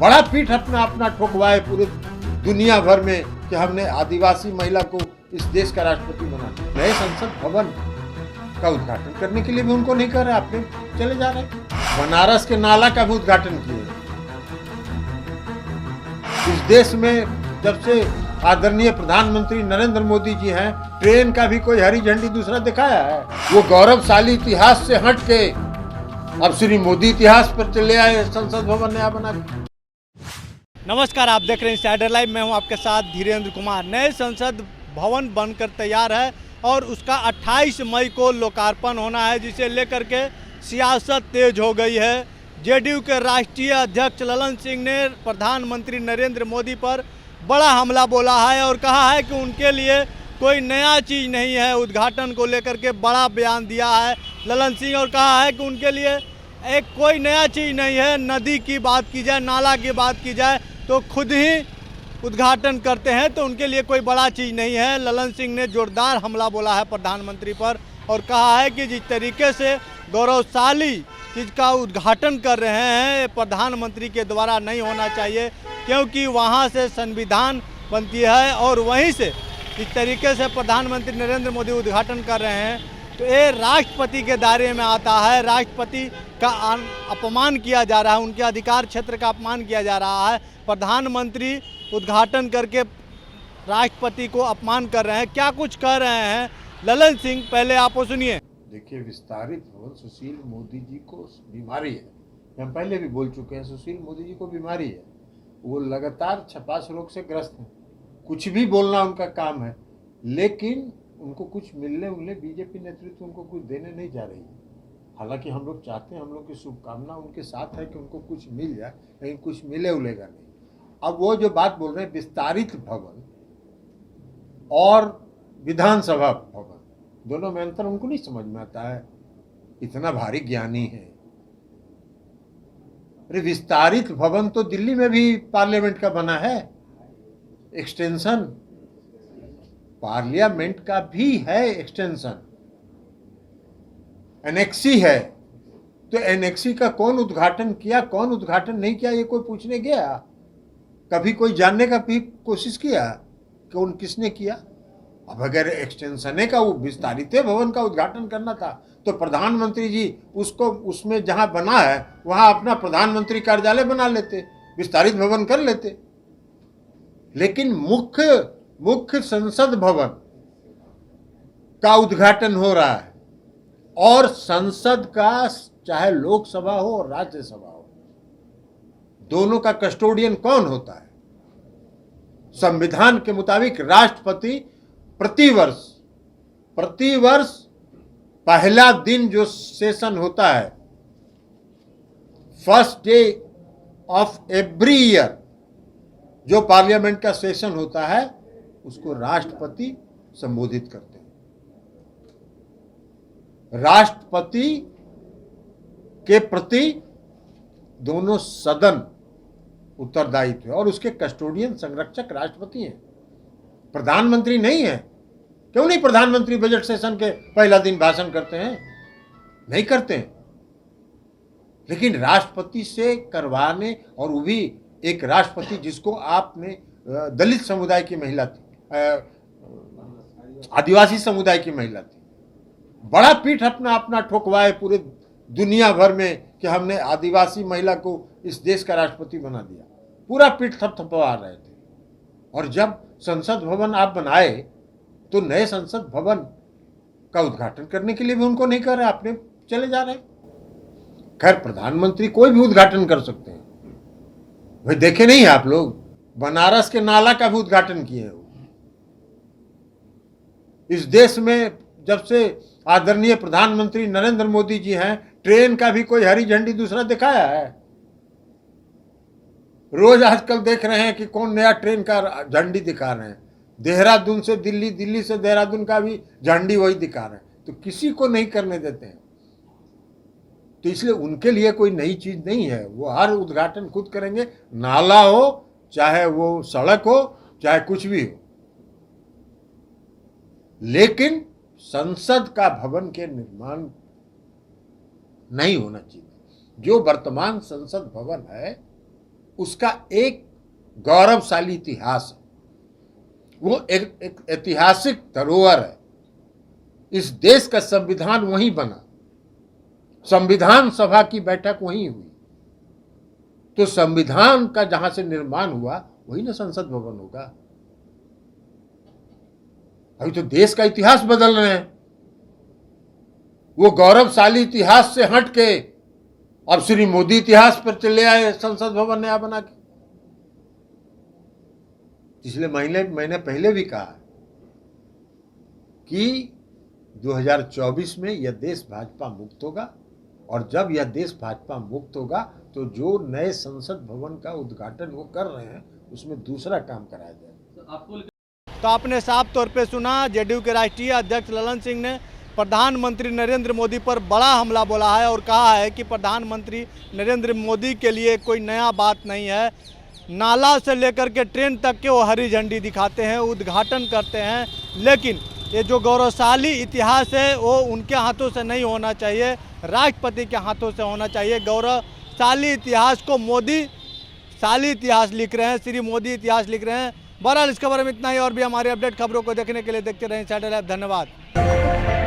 बड़ा पीठ अपना अपना ठोकवाए पूरे दुनिया भर में कि हमने आदिवासी महिला को इस देश का राष्ट्रपति बना दिया। नए संसद भवन का उद्घाटन करने के लिए भी उनको नहीं कर रहे, अपने चले जा रहे। बनारस के नाला का भी उद्घाटन किए। इस देश में जब से आदरणीय प्रधानमंत्री नरेंद्र मोदी जी हैं, ट्रेन का भी कोई हरी झंडी दूसरा दिखाया है? वो गौरवशाली इतिहास से हट के अब श्री मोदी इतिहास पर चले आए, संसद भवन नया बना के। नमस्कार, आप देख रहे हैं इनसाइडर लाइव। मैं हूं आपके साथ धीरेन्द्र कुमार। नए संसद भवन बनकर तैयार है और उसका 28 मई को लोकार्पण होना है, जिसे लेकर के सियासत तेज हो गई है। जेडीयू के राष्ट्रीय अध्यक्ष ललन सिंह ने प्रधानमंत्री नरेंद्र मोदी पर बड़ा हमला बोला है और कहा है कि उनके लिए कोई नया चीज़ नहीं है। उद्घाटन को लेकर के बड़ा बयान दिया है ललन सिंह और कहा है कि उनके लिए एक कोई नया चीज़ नहीं है। नदी की बात की जाए, नाला की बात की जाए तो खुद ही उद्घाटन करते हैं, तो उनके लिए कोई बड़ा चीज़ नहीं है। ललन सिंह ने जोरदार हमला बोला है प्रधानमंत्री पर और कहा है कि जिस तरीके से गौरवशाली चीज़ का उद्घाटन कर रहे हैं, प्रधानमंत्री के द्वारा नहीं होना चाहिए, क्योंकि वहाँ से संविधान बनती है और वहीं से जिस तरीके से प्रधानमंत्री नरेंद्र मोदी उद्घाटन कर रहे हैं तो ये राष्ट्रपति के दायरे में आता है। राष्ट्रपति का अपमान किया जा रहा है, उनके अधिकार क्षेत्र का अपमान किया जा रहा है। प्रधानमंत्री उद्घाटन करके राष्ट्रपति को अपमान कर रहे हैं। क्या कुछ कह रहे हैं ललन सिंह, पहले आप सुनिए। देखिए, विस्तारित भवन सुशील मोदी जी को बीमारी है, हम पहले भी बोल चुके हैं। सुशील मोदी जी को बीमारी है, वो लगातार छपास रोग से ग्रस्त हैं। कुछ भी बोलना उनका काम है, लेकिन उनको कुछ मिलने उनने बीजेपी नेतृत्व उनको कुछ देने नहीं जा रही है। हालांकि हम लोग चाहते हैं, हम लोग की शुभकामना उनके साथ है कि उनको कुछ मिल जाए, लेकिन कुछ मिले उलेगा नहीं। अब वो जो बात बोल रहे हैं विस्तारित भवन और विधानसभा भवन, दोनों में अंतर उनको नहीं समझ में आता है। इतना भारी ज्ञानी है। अरे विस्तारित भवन तो दिल्ली में भी पार्लियामेंट का बना है, एक्सटेंशन पार्लियामेंट का भी है, एक्सटेंशन एनेक्सी है। तो एनेक्सी का कौन उद्घाटन किया, कौन उद्घाटन नहीं किया, ये कोई पूछने गया? कभी कोई जानने का भी कोशिश किया कौन किसने किया? अब अगर एक्सटेंशन का वो विस्तारित भवन का उद्घाटन करना था तो प्रधानमंत्री जी उसको उसमें जहां बना है वहां अपना प्रधानमंत्री कार्यालय बना लेते, विस्तारित भवन कर लेते। लेकिन मुख्य संसद भवन का उद्घाटन हो रहा है और संसद का, चाहे लोकसभा हो और राज्यसभा हो, दोनों का कस्टोडियन कौन होता है? संविधान के मुताबिक राष्ट्रपति प्रतिवर्ष पहला दिन जो सेशन होता है, first day of every year जो पार्लियामेंट का सेशन होता है, उसको राष्ट्रपति संबोधित करते हैं। राष्ट्रपति के प्रति दोनों सदन उत्तरदायित्व है और उसके कस्टोडियन संरक्षक राष्ट्रपति हैं, प्रधानमंत्री नहीं है। क्यों नहीं प्रधानमंत्री बजट सेशन के पहला दिन भाषण करते हैं? नहीं करते हैं। लेकिन राष्ट्रपति से करवाने, और वो भी एक राष्ट्रपति जिसको आपने दलित समुदाय की महिला थी, आदिवासी समुदाय की महिला थी, बड़ा पीठ अपना अपना ठोकवाए पूरे दुनिया भर में कि हमने आदिवासी महिला को इस देश का राष्ट्रपति बना दिया। पूरा पीठ थपथपा रहे थे। और जब संसद भवन आप बनाए तो नए संसद भवन का उद्घाटन करने के लिए भी उनको नहीं कर रहे, अपने चले जा रहे। खैर, प्रधानमंत्री कोई भी उद्घाटन कर सकते हैं। भाई देखे नहीं है आप लोग, बनारस के नाला का भी उद्घाटन किए हैं। इस देश में जब से आदरणीय प्रधानमंत्री नरेंद्र मोदी जी हैं, ट्रेन का भी कोई हरी झंडी दूसरा दिखाया है? रोज आजकल देख रहे हैं कि कौन नया ट्रेन का झंडी दिखा रहे हैं। देहरादून से दिल्ली, दिल्ली से देहरादून का भी झंडी वही दिखा रहे हैं। तो किसी को नहीं करने देते हैं। तो इसलिए उनके लिए कोई नई चीज नहीं है। वो हर उद्घाटन खुद करेंगे, नाला हो, चाहे वो सड़क हो, चाहे कुछ भी हो। लेकिन संसद का भवन के निर्माण नहीं होना चाहिए। जो वर्तमान संसद भवन है उसका एक गौरवशाली इतिहास है, वो एक ऐतिहासिक धरोहर है। इस देश का संविधान वहीं बना, संविधान सभा की बैठक वहीं हुई, तो संविधान का जहां से निर्माण हुआ वही ना संसद भवन होगा। अभी तो देश का इतिहास बदल रहे हैं, वो गौरवशाली इतिहास से हट के अब श्री मोदी इतिहास पर चले आए, संसद भवन नया बना के। इसलिए मैंने पहले भी कहा कि 2024 में यह देश भाजपा मुक्त होगा, और जब यह देश भाजपा मुक्त होगा तो जो नए संसद भवन का उद्घाटन वो कर रहे हैं उसमें दूसरा काम कराया जाएगा। तो आपने साफ तौर पे सुना, जेडीयू के राष्ट्रीय अध्यक्ष ललन सिंह ने प्रधानमंत्री नरेंद्र मोदी पर बड़ा हमला बोला है और कहा है कि प्रधानमंत्री नरेंद्र मोदी के लिए कोई नया बात नहीं है। नाला से लेकर के ट्रेन तक के वो हरी झंडी दिखाते हैं, उद्घाटन करते हैं, लेकिन ये जो गौरवशाली इतिहास है वो उनके हाथों से नहीं होना चाहिए, राष्ट्रपति के हाथों से होना चाहिए। गौरवशाली इतिहास को मोदी शाली इतिहास लिख रहे हैं, श्री मोदी इतिहास लिख रहे हैं। बहरहाल इस खबर में इतना ही, और भी हमारे अपडेट खबरों को देखने के लिए देखते रहें इनसाइडर लाइव। धन्यवाद।